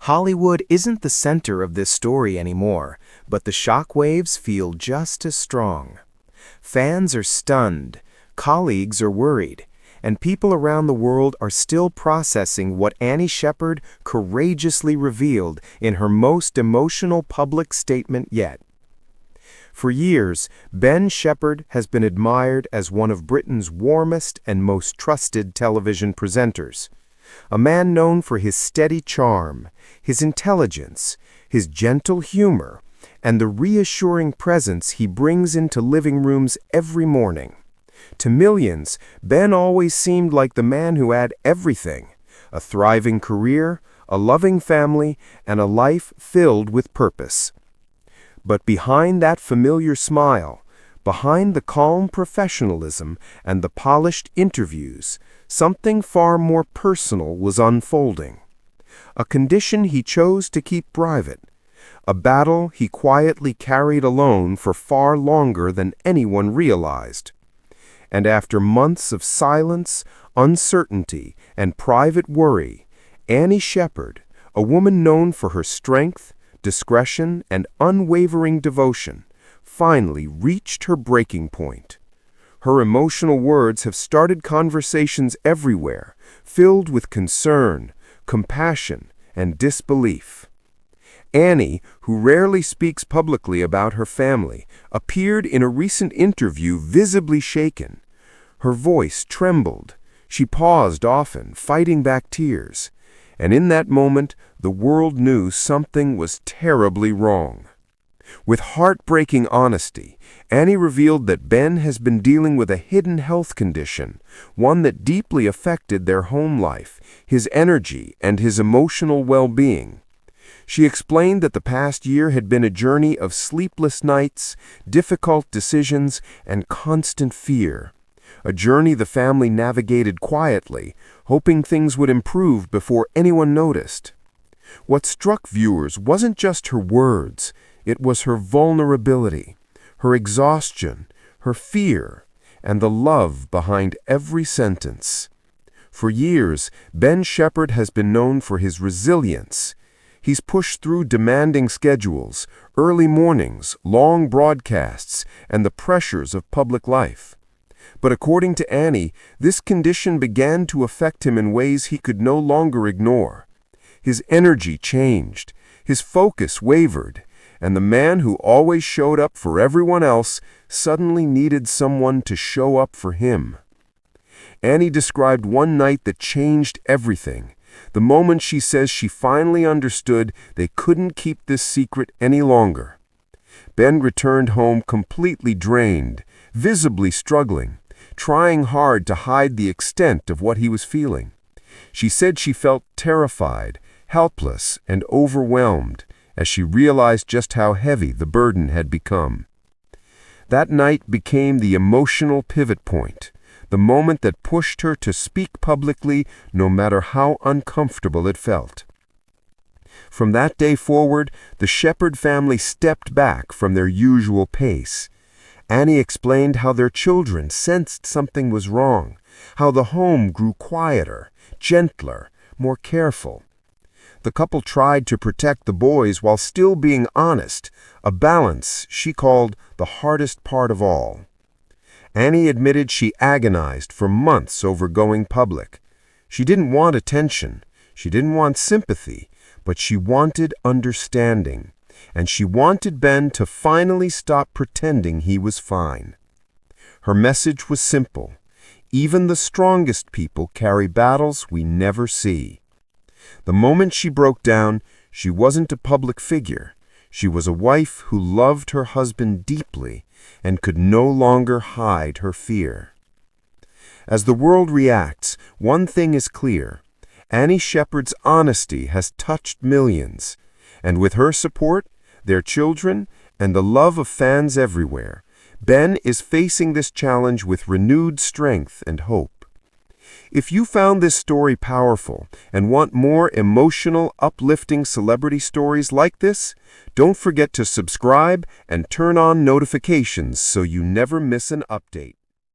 Hollywood isn't the center of this story anymore, but the shockwaves feel just as strong. Fans are stunned, colleagues are worried, and people around the world are still processing what Annie Shephard courageously revealed in her most emotional public statement yet. For years, Ben Shephard has been admired as one of Britain's warmest and most trusted television presenters. A man known for his steady charm, his intelligence, his gentle humor, and the reassuring presence he brings into living rooms every morning. To millions, Ben always seemed like the man who had everything: a thriving career, a loving family, and a life filled with purpose. But behind that familiar smile, behind the calm professionalism and the polished interviews, something far more personal was unfolding. A condition he chose to keep private, a battle he quietly carried alone for far longer than anyone realized. And after months of silence, uncertainty, and private worry, Annie Shephard, a woman known for her strength, discretion, and unwavering devotion, finally reached her breaking point. Her emotional words have started conversations everywhere, filled with concern, compassion, and disbelief. Annie, who rarely speaks publicly about her family, appeared in a recent interview visibly shaken. Her voice trembled. She paused often, fighting back tears. And in that moment, the world knew something was terribly wrong. With heartbreaking honesty, Annie revealed that Ben has been dealing with a hidden health condition, one that deeply affected their home life, his energy, and his emotional well-being. She explained that the past year had been a journey of sleepless nights, difficult decisions, and constant fear. A journey the family navigated quietly, hoping things would improve before anyone noticed. What struck viewers wasn't just her words, it was her vulnerability, her exhaustion, her fear, and the love behind every sentence. For years, Ben Shephard has been known for his resilience. He's pushed through demanding schedules, early mornings, long broadcasts, and the pressures of public life. But according to Annie, this condition began to affect him in ways he could no longer ignore. His energy changed, his focus wavered, and the man who always showed up for everyone else suddenly needed someone to show up for him. Annie described one night that changed everything, the moment she says she finally understood they couldn't keep this secret any longer. Ben returned home completely drained, visibly struggling, trying hard to hide the extent of what he was feeling. She said she felt terrified, helpless, and overwhelmed as she realized just how heavy the burden had become. That night became the emotional pivot point, the moment that pushed her to speak publicly no matter how uncomfortable it felt. From that day forward, the Shephard family stepped back from their usual pace. Annie explained how their children sensed something was wrong, how the home grew quieter, gentler, more careful. The couple tried to protect the boys while still being honest, a balance she called the hardest part of all. Annie admitted she agonized for months over going public. She didn't want attention, she didn't want sympathy, but she wanted understanding. And she wanted Ben to finally stop pretending he was fine. Her message was simple: even the strongest people carry battles we never see. The moment she broke down, she wasn't a public figure. She was a wife who loved her husband deeply and could no longer hide her fear. As the world reacts, one thing is clear: Annie Shephard's honesty has touched millions, and with her support, their children, and the love of fans everywhere, Ben is facing this challenge with renewed strength and hope. If you found this story powerful and want more emotional, uplifting celebrity stories like this, don't forget to subscribe and turn on notifications so you never miss an update.